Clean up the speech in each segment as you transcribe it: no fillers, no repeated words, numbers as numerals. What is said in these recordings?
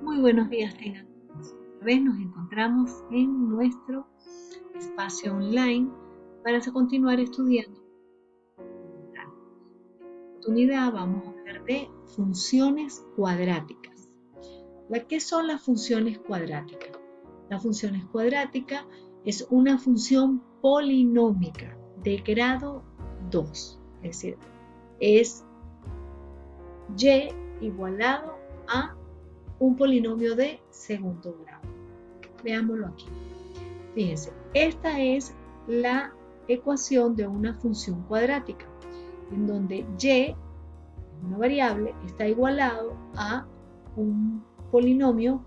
Muy buenos días tengan todos. Otra vez nos encontramos en nuestro espacio online para continuar estudiando. En esta oportunidad vamos a hablar de funciones cuadráticas. ¿Qué son las funciones cuadráticas? La función cuadrática es una función polinómica de grado 2, es decir, es y igualado a un polinomio de segundo grado. Veámoslo aquí. Fíjense, esta es la ecuación de una función cuadrática, en donde y, una variable, está igualado a un polinomio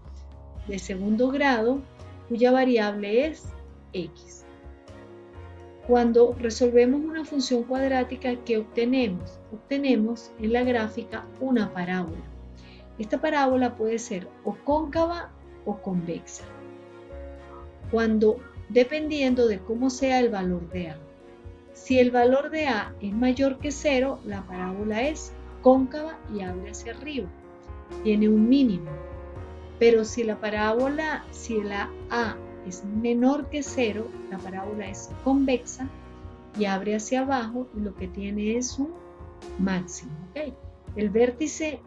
de segundo grado cuya variable es x. Cuando resolvemos una función cuadrática, ¿qué obtenemos? Obtenemos en la gráfica una parábola. Esta parábola puede ser o cóncava o convexa, dependiendo de cómo sea el valor de A. Si el valor de A es mayor que 0, la parábola es cóncava y abre hacia arriba. Tiene un mínimo. Pero si la A es menor que 0, la parábola es convexa y abre hacia abajo y lo que tiene es un máximo. ¿Okay? El vértice,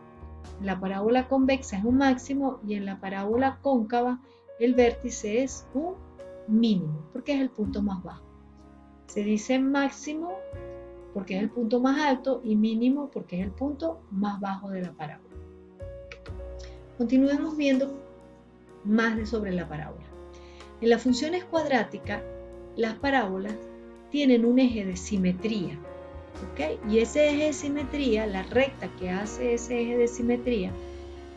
la parábola convexa es un máximo y en la parábola cóncava el vértice es un mínimo porque es el punto más bajo. Se dice máximo porque es el punto más alto y mínimo porque es el punto más bajo de la parábola. Continuemos viendo más sobre la parábola. En las funciones cuadráticas, las parábolas tienen un eje de simetría. ¿Okay? Y ese eje de simetría, la recta que hace ese eje de simetría,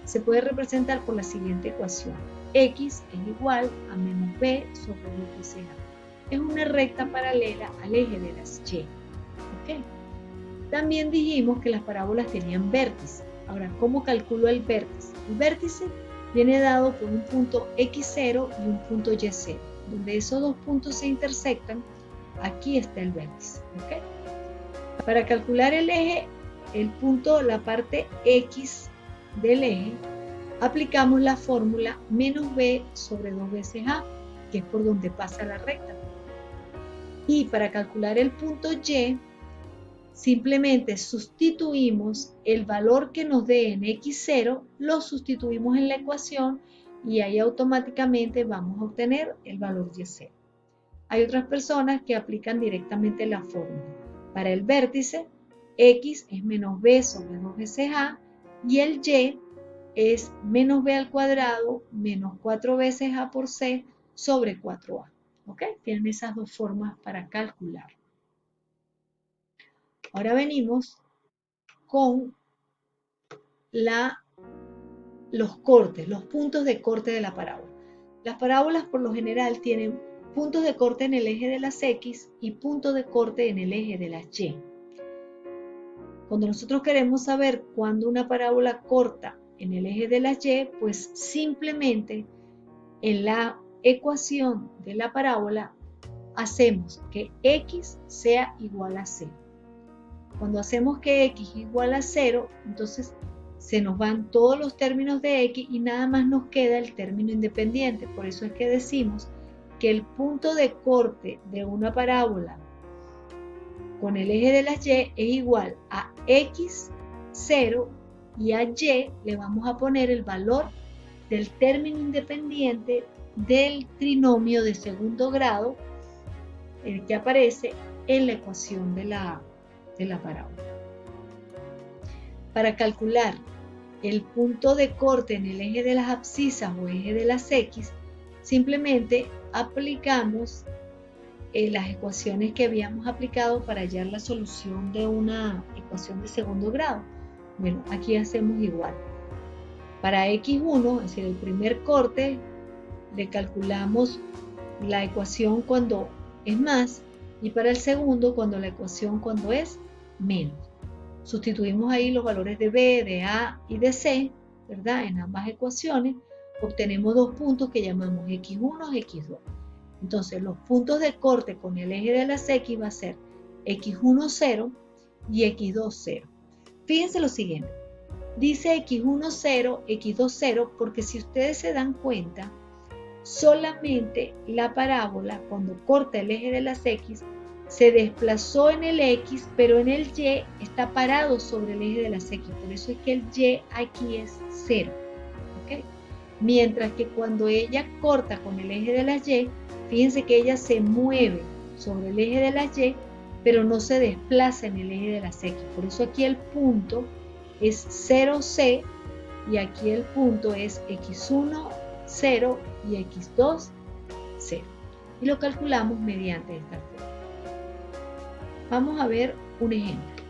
se puede representar por la siguiente ecuación. X es igual a menos b sobre 2 veces a. Es una recta paralela al eje de las y. ¿Okay? También dijimos que las parábolas tenían vértice. Ahora, ¿cómo calculo el vértice? El vértice viene dado por un punto x0 y un punto y0. Donde esos dos puntos se intersectan, aquí está el vértice. ¿Okay? Para calcular el eje, la parte x del eje, aplicamos la fórmula menos b sobre 2 veces a, que es por donde pasa la recta. Y para calcular el punto y, simplemente sustituimos el valor que nos dé en x0, lo sustituimos en la ecuación y ahí automáticamente vamos a obtener el valor y0. Hay otras personas que aplican directamente la fórmula. Para el vértice, x es menos b sobre 2 veces a y el y es menos b al cuadrado menos 4 veces a por c sobre 4a. ¿Ok? Tienen esas dos formas para calcular. Ahora venimos con los cortes, los puntos de corte de la parábola. Las parábolas por lo general tienen puntos de corte en el eje de las X y puntos de corte en el eje de las Y. Cuando nosotros queremos saber cuándo una parábola corta en el eje de las Y, pues simplemente en la ecuación de la parábola hacemos que X sea igual a 0. Cuando hacemos que X es igual a 0, entonces se nos van todos los términos de X y nada más nos queda el término independiente. Por eso es que decimos que el punto de corte de una parábola con el eje de las Y es igual a X0 y a Y le vamos a poner el valor del término independiente del trinomio de segundo grado, el que aparece en la ecuación de la parábola. Para calcular el punto de corte en el eje de las abscisas o eje de las X, simplemente aplicamos las ecuaciones que habíamos aplicado para hallar la solución de una ecuación de segundo grado. Bueno, aquí hacemos igual. Para X1, es decir, el primer corte, le calculamos la ecuación cuando es más y para el segundo la ecuación cuando es menos. Sustituimos ahí los valores de B, de A y de C, ¿verdad? En ambas ecuaciones obtenemos dos puntos que llamamos X1 y X2. Entonces los puntos de corte con el eje de las X va a ser X1, 0 y X2, 0. Fíjense lo siguiente. Dice x1, 0, x2, 0, porque si ustedes se dan cuenta, solamente la parábola, cuando corta el eje de las x, se desplazó en el x, pero en el y está parado sobre el eje de las x. Por eso es que el y aquí es 0. ¿Okay? Mientras que cuando ella corta con el eje de las y, fíjense que ella se mueve sobre el eje de las y, pero no se desplaza en el eje de las x. Por eso aquí el punto es 0C y aquí el punto es x1, 0 y x2, 0. Y lo calculamos mediante esta forma. Vamos a ver un ejemplo.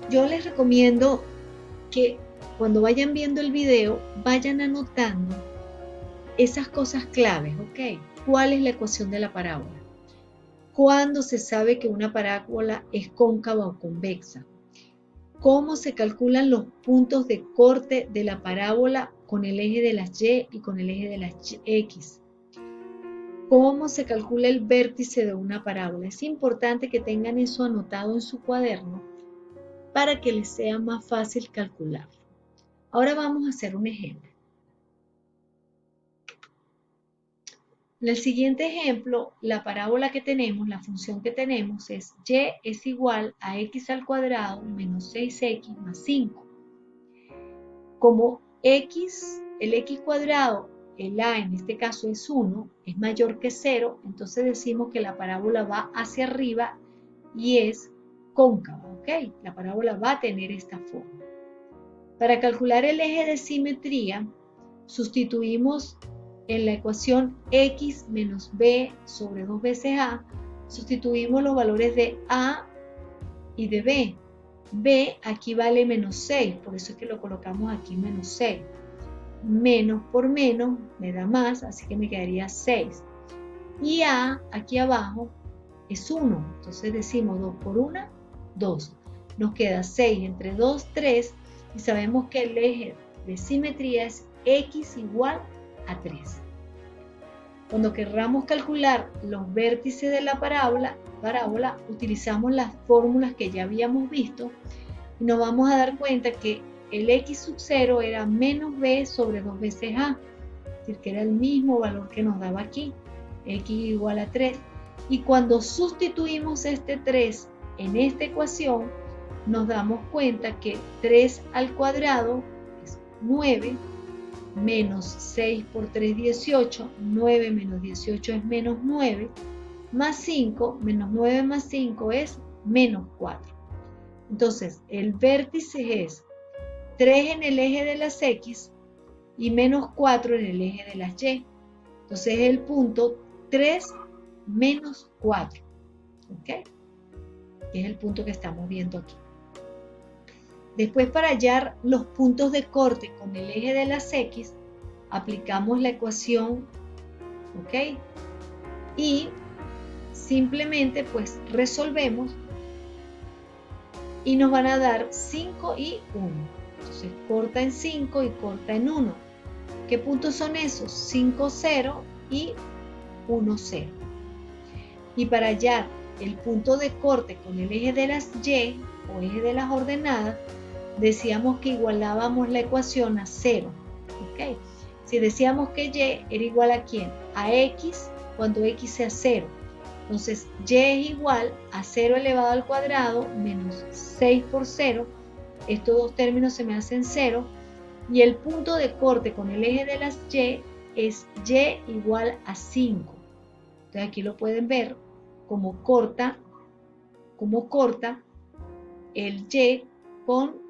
Yo les recomiendo que cuando vayan viendo el video, vayan anotando esas cosas claves, ¿ok? ¿Cuál es la ecuación de la parábola? ¿Cuándo se sabe que una parábola es cóncava o convexa? ¿Cómo se calculan los puntos de corte de la parábola con el eje de las y y con el eje de las x? ¿Cómo se calcula el vértice de una parábola? Es importante que tengan eso anotado en su cuaderno para que les sea más fácil calcularlo. Ahora vamos a hacer un ejemplo. En el siguiente ejemplo, la parábola que tenemos, la función que tenemos es y es igual a x al cuadrado menos 6x más 5. Como el x cuadrado, el a en este caso es 1, es mayor que 0, entonces decimos que la parábola va hacia arriba y es cóncava, ¿ok? La parábola va a tener esta forma. Para calcular el eje de simetría, sustituimos en la ecuación x menos b sobre 2 veces a, sustituimos los valores de a y de b. B aquí vale menos 6, por eso es que lo colocamos aquí menos 6. Menos por menos me da más, así que me quedaría 6. Y A aquí abajo es 1, entonces decimos 2 por 1, 2. Nos queda 6 entre 2, 3, y sabemos que el eje de simetría es x igual a 3. Cuando querramos calcular los vértices de la parábola, utilizamos las fórmulas que ya habíamos visto y nos vamos a dar cuenta que el x sub 0 era menos b sobre 2 veces a, es decir, que era el mismo valor que nos daba aquí, x igual a 3. Y cuando sustituimos este 3 en esta ecuación, nos damos cuenta que 3 al cuadrado es 9, menos 6 por 3, 18, 9 menos 18 es menos 9, más 5, menos 9 más 5 es menos 4. Entonces, el vértice es 3 en el eje de las x y menos 4 en el eje de las y. Entonces, el punto 3 menos 4, ¿ok? Que es el punto que estamos viendo aquí. Después, para hallar los puntos de corte con el eje de las x, aplicamos la ecuación, ¿ok? Y simplemente pues resolvemos y nos van a dar 5 y 1. Entonces corta en 5 y corta en 1. ¿Qué puntos son esos? 5, 0 y 1, 0. Y para hallar el punto de corte con el eje de las y o eje de las ordenadas, decíamos que igualábamos la ecuación a 0. ¿Ok? Si decíamos que y era igual a ¿quién? A x cuando x sea 0. Entonces, y es igual a 0 elevado al cuadrado menos 6 por 0. Estos dos términos se me hacen 0. Y el punto de corte con el eje de las y es y igual a 5. Entonces, aquí lo pueden ver como corta el y con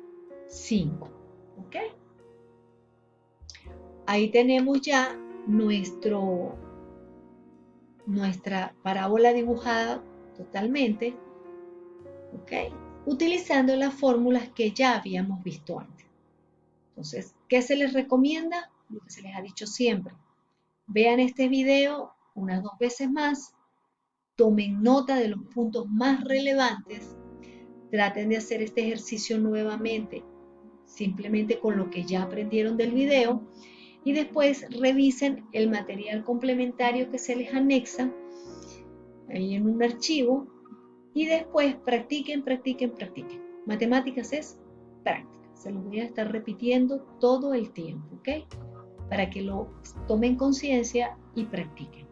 5. ¿Ok? Ahí tenemos ya nuestra parábola dibujada totalmente, ¿ok? Utilizando las fórmulas que ya habíamos visto antes. Entonces, ¿qué se les recomienda? Lo que se les ha dicho siempre. Vean este video unas 2 veces más, tomen nota de los puntos más relevantes, traten de hacer este ejercicio nuevamente, simplemente con lo que ya aprendieron del video, y después revisen el material complementario que se les anexa ahí en un archivo y después practiquen. Matemáticas es práctica. Se los voy a estar repitiendo todo el tiempo, ¿ok? Para que lo tomen conciencia y practiquen.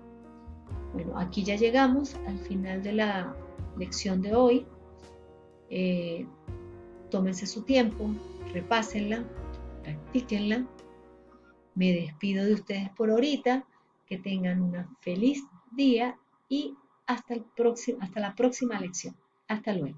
Bueno, aquí ya llegamos al final de la lección de hoy. Tómense su tiempo, repásenla, practíquenla. Me despido de ustedes por ahorita. Que tengan un feliz día y hasta la próxima lección. Hasta luego.